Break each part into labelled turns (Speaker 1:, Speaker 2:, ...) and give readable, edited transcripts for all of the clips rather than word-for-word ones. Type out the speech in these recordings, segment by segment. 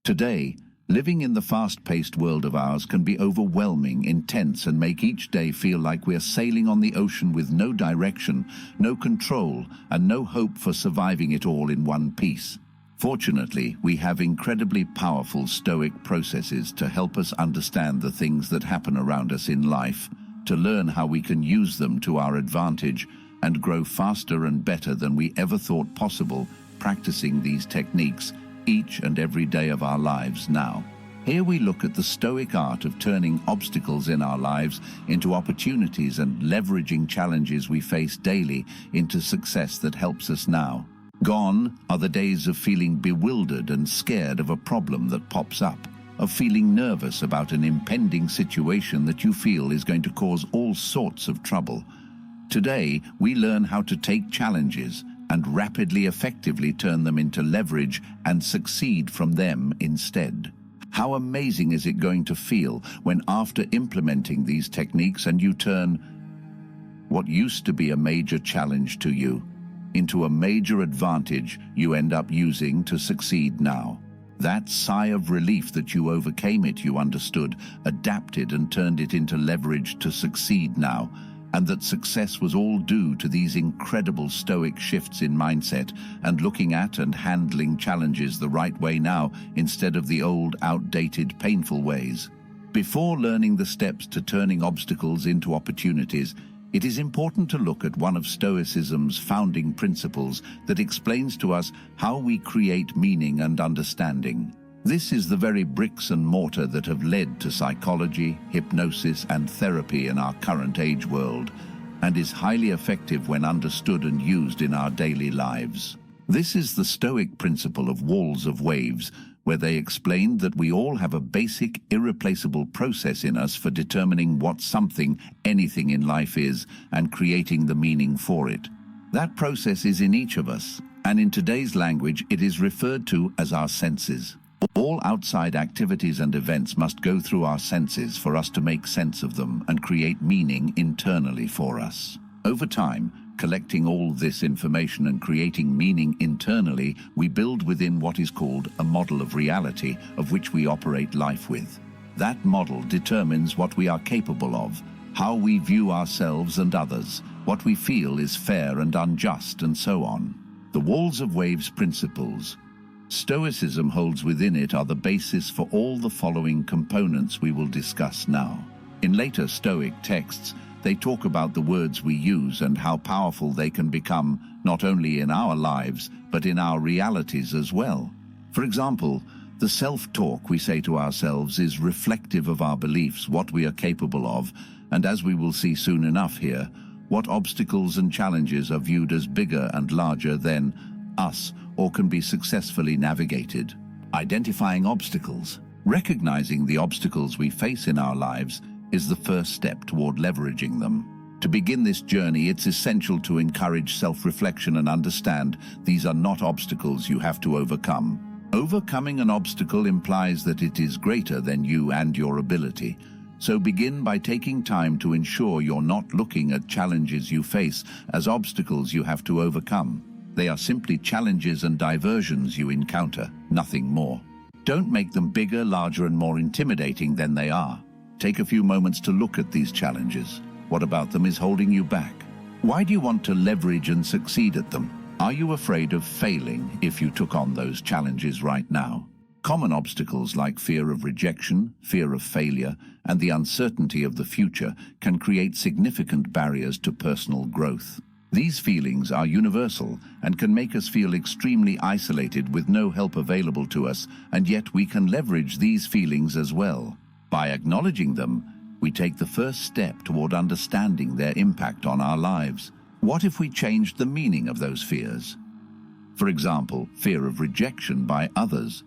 Speaker 1: Today, living in the fast-paced world of ours can be overwhelming, intense, and make each day feel like we're sailing on the ocean with no direction, no control, and no hope for surviving it all in one piece. Fortunately, we have incredibly powerful Stoic processes to help us understand the things that happen around us in life, to learn how we can use them to our advantage, and grow faster and better than we ever thought possible, practicing these techniques each and every day of our lives now. Here we look at the Stoic art of turning obstacles in our lives into opportunities and leveraging challenges we face daily into success that helps us now. Gone are the days of feeling bewildered and scared of a problem that pops up, of feeling nervous about an impending situation that you feel is going to cause all sorts of trouble. Today, we learn how to take challenges and rapidly, effectively turn them into leverage and succeed from them instead. How amazing is it going to feel when, after implementing these techniques, and you turn what used to be a major challenge to you into a major advantage you end up using to succeed now. That sigh of relief that you overcame it, you understood, adapted, and turned it into leverage to succeed now, and that success was all due to these incredible Stoic shifts in mindset and looking at and handling challenges the right way now instead of the old, outdated, painful ways. Before learning the steps to turning obstacles into opportunities, it is important to look at one of Stoicism's founding principles that explains to us how we create meaning and understanding. This is the very bricks and mortar that have led to psychology, hypnosis, and therapy in our current age world, and is highly effective when understood and used in our daily lives. This is the Stoic principle of walls of waves, where they explained that we all have a basic, irreplaceable process in us for determining what something, anything in life is, and creating the meaning for it. That process is in each of us, and in today's language it is referred to as our senses. All outside activities and events must go through our senses for us to make sense of them and create meaning internally for us. Over time, collecting all this information and creating meaning internally, we build within what is called a model of reality of which we operate life with. That model determines what we are capable of, how we view ourselves and others, what we feel is fair and unjust, and so on. The walls of waves principles Stoicism holds within it are the basis for all the following components we will discuss now. In later Stoic texts, they talk about the words we use and how powerful they can become, not only in our lives, but in our realities as well. For example, the self-talk we say to ourselves is reflective of our beliefs, what we are capable of, and as we will see soon enough here, what obstacles and challenges are viewed as bigger and larger than us, or can be successfully navigated. Identifying obstacles. Recognizing the obstacles we face in our lives is the first step toward leveraging them. To begin this journey, it's essential to encourage self-reflection and understand these are not obstacles you have to overcome. Overcoming an obstacle implies that it is greater than you and your ability. So begin by taking time to ensure you're not looking at challenges you face as obstacles you have to overcome. They are simply challenges and diversions you encounter, nothing more. Don't make them bigger, larger, and more intimidating than they are. Take a few moments to look at these challenges. What about them is holding you back? Why do you want to leverage and succeed at them? Are you afraid of failing if you took on those challenges right now? Common obstacles like fear of rejection, fear of failure, and the uncertainty of the future can create significant barriers to personal growth. These feelings are universal and can make us feel extremely isolated with no help available to us, and yet we can leverage these feelings as well. By acknowledging them, we take the first step toward understanding their impact on our lives. What if we changed the meaning of those fears? For example, fear of rejection by others.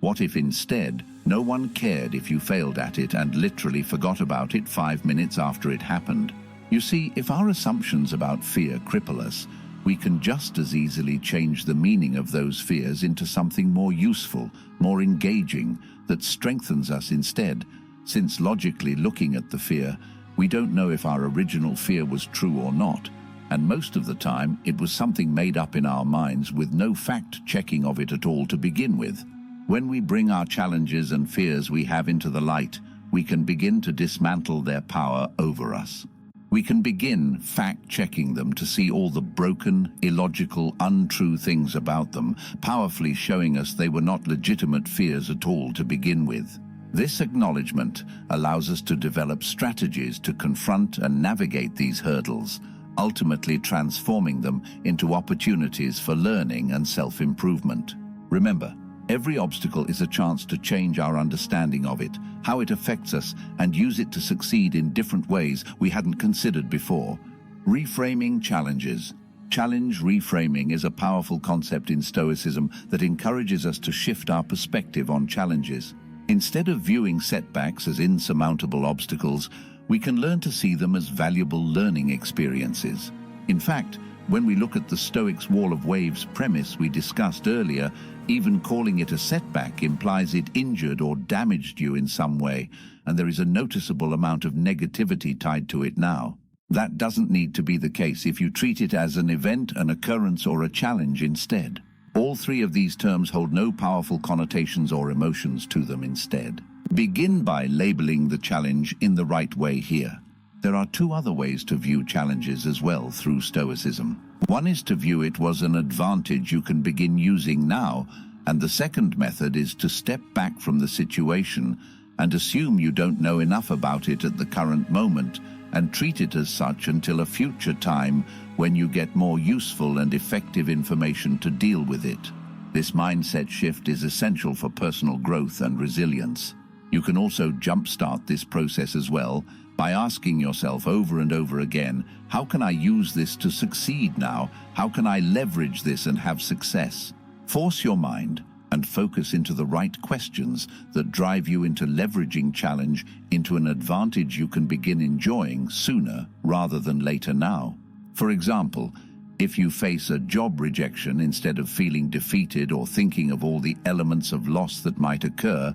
Speaker 1: What if instead no one cared if you failed at it and literally forgot about it 5 minutes after it happened? You see, if our assumptions about fear cripple us, we can just as easily change the meaning of those fears into something more useful, more engaging, that strengthens us instead. Since logically looking at the fear, we don't know if our original fear was true or not, and most of the time it was something made up in our minds with no fact-checking of it at all to begin with. When we bring our challenges and fears we have into the light, we can begin to dismantle their power over us. We can begin fact-checking them to see all the broken, illogical, untrue things about them, powerfully showing us they were not legitimate fears at all to begin with. This acknowledgement allows us to develop strategies to confront and navigate these hurdles, ultimately transforming them into opportunities for learning and self-improvement. Remember, every obstacle is a chance to change our understanding of it, how it affects us, and use it to succeed in different ways we hadn't considered before. Reframing challenges. Challenge reframing is a powerful concept in Stoicism that encourages us to shift our perspective on challenges. Instead of viewing setbacks as insurmountable obstacles, we can learn to see them as valuable learning experiences. In fact, when we look at the Stoics' wall of waves premise we discussed earlier, even calling it a setback implies it injured or damaged you in some way, and there is a noticeable amount of negativity tied to it now. That doesn't need to be the case if you treat it as an event, an occurrence, or a challenge instead. All three of these terms hold no powerful connotations or emotions to them instead. Begin by labeling the challenge in the right way here. There are two other ways to view challenges as well through Stoicism. One is to view it as an advantage you can begin using now, and the second method is to step back from the situation and assume you don't know enough about it at the current moment and treat it as such until a future time when you get more useful and effective information to deal with it. This mindset shift is essential for personal growth and resilience. You can also jumpstart this process as well by asking yourself over and over again, how can I use this to succeed now? How can I leverage this and have success? Force your mind and focus into the right questions that drive you into leveraging challenge into an advantage you can begin enjoying sooner rather than later now. For example, if you face a job rejection, instead of feeling defeated or thinking of all the elements of loss that might occur,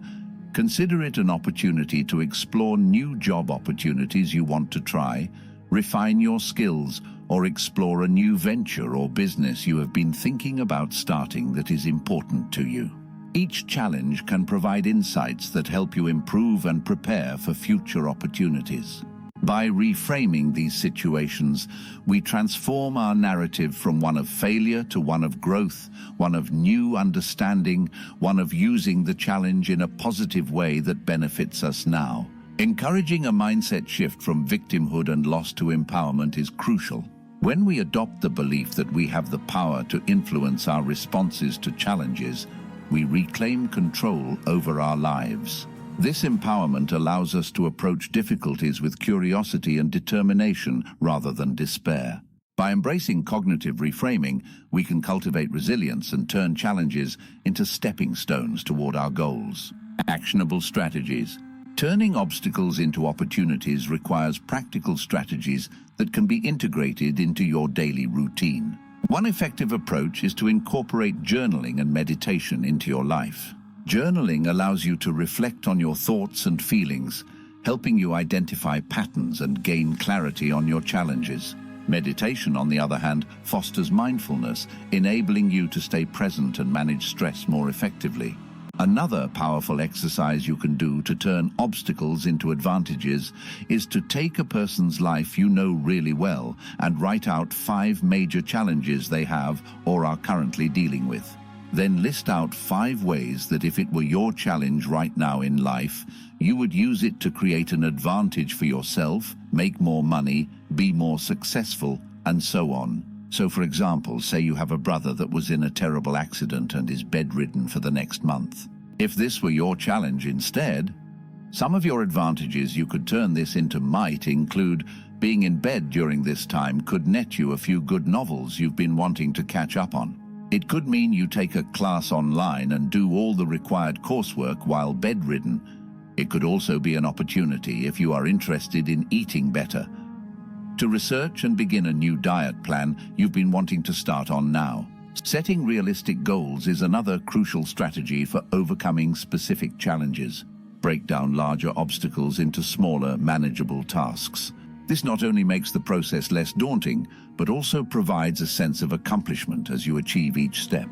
Speaker 1: consider it an opportunity to explore new job opportunities you want to try, refine your skills, or explore a new venture or business you have been thinking about starting that is important to you. Each challenge can provide insights that help you improve and prepare for future opportunities. By reframing these situations, we transform our narrative from one of failure to one of growth, one of new understanding, one of using the challenge in a positive way that benefits us now. Encouraging a mindset shift from victimhood and loss to empowerment is crucial. When we adopt the belief that we have the power to influence our responses to challenges, we reclaim control over our lives. This empowerment allows us to approach difficulties with curiosity and determination rather than despair. By embracing cognitive reframing, we can cultivate resilience and turn challenges into stepping stones toward our goals. Actionable strategies. Turning obstacles into opportunities requires practical strategies that can be integrated into your daily routine. One effective approach is to incorporate journaling and meditation into your life. Journaling allows you to reflect on your thoughts and feelings, helping you identify patterns and gain clarity on your challenges. Meditation, on the other hand, fosters mindfulness, enabling you to stay present and manage stress more effectively. Another powerful exercise you can do to turn obstacles into advantages is to take a person's life you know really well and write out 5 major challenges they have or are currently dealing with. Then list out 5 ways that if it were your challenge right now in life, you would use it to create an advantage for yourself, make more money, be more successful, and so on. So, for example, say you have a brother that was in a terrible accident and is bedridden for the next month. If this were your challenge instead, some of your advantages you could turn this into might include being in bed during this time could net you a few good novels you've been wanting to catch up on. It could mean you take a class online and do all the required coursework while bedridden. It could also be an opportunity if you are interested in eating better, to research and begin a new diet plan you've been wanting to start on now. Setting realistic goals is another crucial strategy for overcoming specific challenges. Break down larger obstacles into smaller, manageable tasks. This not only makes the process less daunting, but also provides a sense of accomplishment as you achieve each step.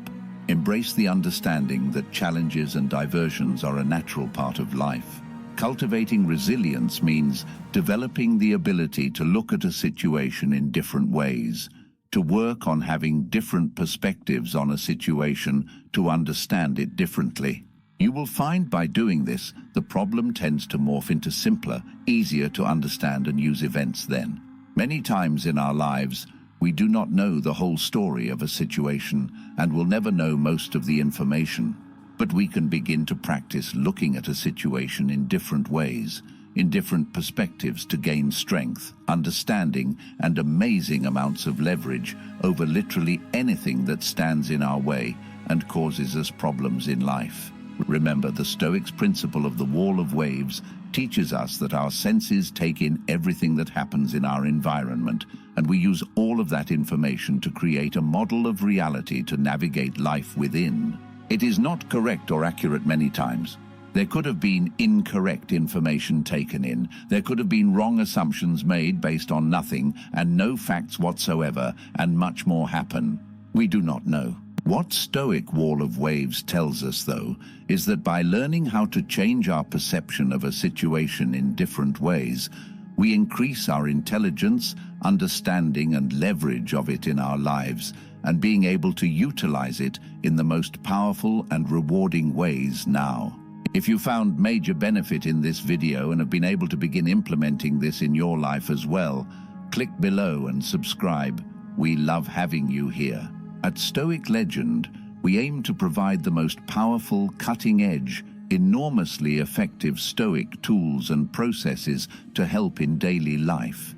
Speaker 1: Embrace the understanding that challenges and diversions are a natural part of life. Cultivating resilience means developing the ability to look at a situation in different ways, to work on having different perspectives on a situation, to understand it differently. You will find by doing this, the problem tends to morph into simpler, easier to understand and use events then. Many times in our lives, we do not know the whole story of a situation and will never know most of the information. But we can begin to practice looking at a situation in different ways, in different perspectives to gain strength, understanding, and amazing amounts of leverage over literally anything that stands in our way and causes us problems in life. Remember, the Stoics' principle of the wall of waves teaches us that our senses take in everything that happens in our environment, and we use all of that information to create a model of reality to navigate life within. It is not correct or accurate many times. There could have been incorrect information taken in. There could have been wrong assumptions made based on nothing and no facts whatsoever, and much more happen. We do not know. What Stoic wall of waves tells us, though, is that by learning how to change our perception of a situation in different ways, we increase our intelligence, understanding, and leverage of it in our lives, and being able to utilize it in the most powerful and rewarding ways now. If you found major benefit in this video and have been able to begin implementing this in your life as well, click below and subscribe. We love having you here. At Stoic Legend, we aim to provide the most powerful, cutting-edge, enormously effective Stoic tools and processes to help in daily life.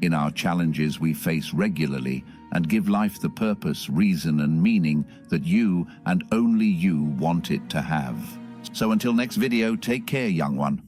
Speaker 1: In our challenges we face regularly, and give life the purpose, reason, and meaning that you and only you want it to have. So until next video, take care, young one.